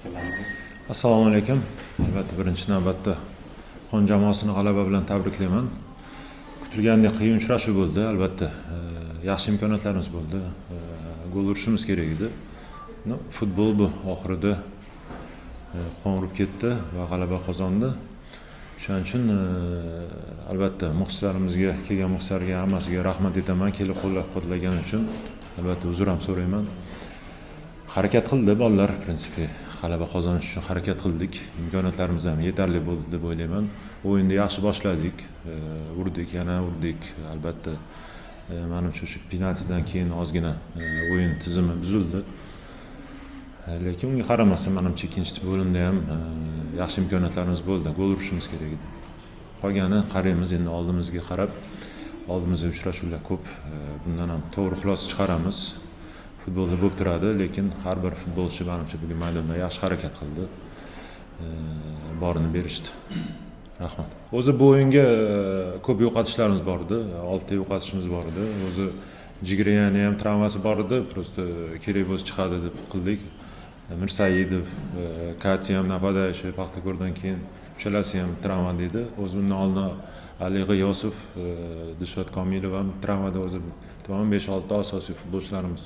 fikrlaringiz? Assalomu alaykum. Albatta birinchi navbatda Xon jamoasini g'alaba bilan tabriklayman. Kutilgandek qiyin uchrashuv bo'ldi, albatta. Yaxshi imkoniyatlarimiz bo'ldi. Gol urishimiz kerak edi. Futbol bu. Oxirida Xon urib ketdi va g'alaba qozondi. Shuning uchun albatta muxlislarimizga, kelgan muxlislarga hammasiga rahmat aytaman, kelib qo'llab-quvvatlagani uchun. Albatta uzr ham so'rayman. Harakat qildi bolalar, prinsipi. G'alaba qozonish uchun harakat qildik. Imkoniyatlarimiz ham yetarli bo'ldi deb o'ylayman. O'yinni yaxshi boshladik, urdik, yana urdik. Albatta, menimcha shu penaltidan keyin ozgina o'yin tizimi buzildi. Lekin unga qaramasdan menimcha ikkinchi bo'limda ham yaxshi imkoniyatlarimiz bo'ldi. Gol urishimiz kerak edi. Qolgani qaraymiz endi oldimizga qarab. Oldimizda uchrashuvlar ko'p. Bundan ham to'g'ri xulosa chiqaramiz. Futbolda bo'lib turadi, lekin har bir futbolchi menimcha bugun maydonda yaxshi harakat qildi. Borini berishdi. Rahmat. O'zi bu o'yinga ko'p yo'qotishlarimiz bor edi. 6 ta yo'qotishimiz bor edi. O'zi Jigriyani ham travmasi bor edi, prosta kerak bo'lsa chiqadi deb qildik. Mirsaidov, Kati ham napadachi Paxtakordan keyin uchalasi ham travma dedi. O'zi bundan oldin Ali G'iyosov, Dilshod Komilov ham travmada o'zi tamom 5-6 ta asosiy futbolchilarimiz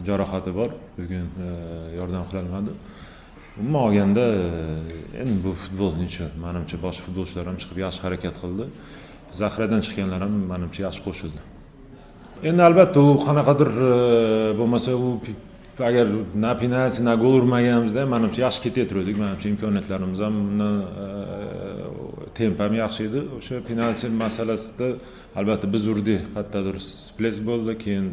jarohati bor. Bugun yordam qila olmadi. Umuman olganda endi bu futbol necha, menimcha boshqa futbolchilar ham chiqib yaxshi harakat qildi. Zaxiradan chiqqanlar ham menimcha yaxshi qo'shildi. Endi albatta u qanaqadir bo'lmasa u agar na penalti na gol urmaganimizda menimcha yaxshi ketaverdik. Menimcha imkoniyatlarimiz ham temp ham yaxshi edi. O'sha penalti masalasida albatta biz urdik, qayerdadir splash bo'ldi, keyin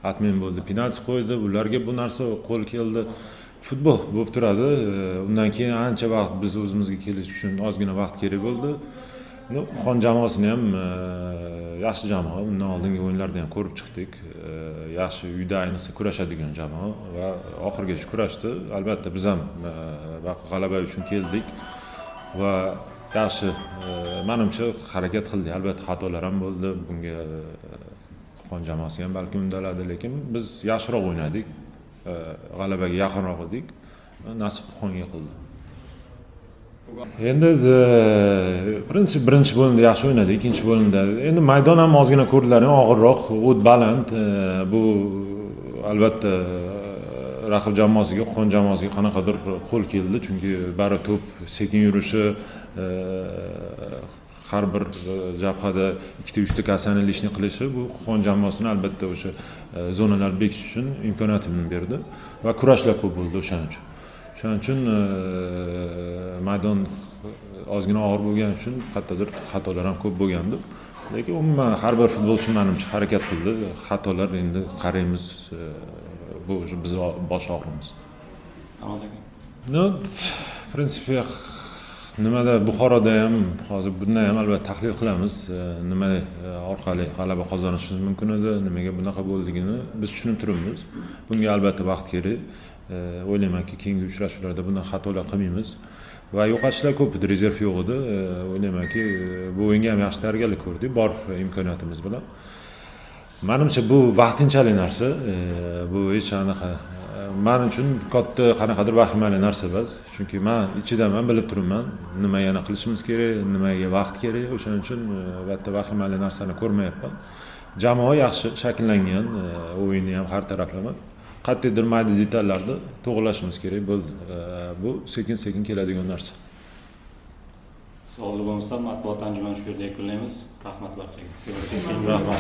atmen bo'ldi, penalti qo'ydi. Ularga bu narsa qo'l keldi. Futbol bo'lib turadi. Undan keyin ancha vaqt biz o'zimizga kelish uchun ozgina vaqt kerak bo'ldi. Xon jamoasini ham yaxshi jamoa. Undan oldingi o'yinlarda ham ko'rib chiqdik. Yaxshi uyda ayniqsa kurashadigan jamoa va oxirigacha kurashdi. Albatta biz ham g'alaba uchun keldik va yaxshi menimcha harakat qildik. Albatta xatolar ham bo'ldi. Bunga Xon jamoasi ham balki undaladi, lekin biz yaxshiroq o'ynadik. G'alabaga yaqinroq edik. Nasib Xonga qildi. Endi prinsip birinchi bo'limda yaxshi o'ynadi, ikkinchi bo'limda endi maydon ham ozgina ko'rdilar, og'irroq, o't baland. Bu albatta raqib jamoasiga, Xon jamoasiga qanaqadir qo'l keldi, chunki bari to'p sekin yurishi, har bir jabhada 2-3 ta kasanali ishni qilishi bu Xon jamoasini albatta o'sha zonalar bekish uchun imkoniyatini berdi va kurashlar ko'p bo'ldi o'shaning uchun. Shuning uchun maydon ozgina og'ir bo'lgani uchun qayerdadir xatolar ham ko'p bo'lgandi. Lekin umuman har bir futbolchi menimcha harakat qildi. Xatolar endi qaraymiz, bu biz bosh og'rimiz. Prinsipi nimada Buxoroda ham hozir bundan ham albatta tahlil qilamiz. Nima orqali g'alaba qozonishimiz mumkin edi, nimaga bunaqa bo'ldigini biz tushunib turibmiz. Bunga albatta vaqt kerak. O'ylaymanki keyingi uchrashuvlarda bundan xatolar qilmaymiz va yo'qotishlar ko'p edi, rezerv yo'q edi. O'ylaymanki bu o'yinga ham yaxshi tayyorgarlik ko'rdik bor imkoniyatimiz bilan. Menimcha bu vaqtinchalik narsa. Bu hech qanaqa men uchun katta qanaqadir vahimali narsa emas. Chunki men ichidaman, bilib turibman nima yana qilishimiz kerak, nimaga vaqt kerak. O'shaning uchun albatta vahimali narsani ko'rmayapman. Jamoa yaxshi shakllangan, o'yinni ham har taraflama. Qat'iy mayda detallarda to'g'rilashimiz kerak bo'ldi. Bu sekin-sekin keladigan narsa. Savol bo'lmasa, matbuot anjumani shu yerda yakunlaymiz. Rahmat barchaga. Rahmat.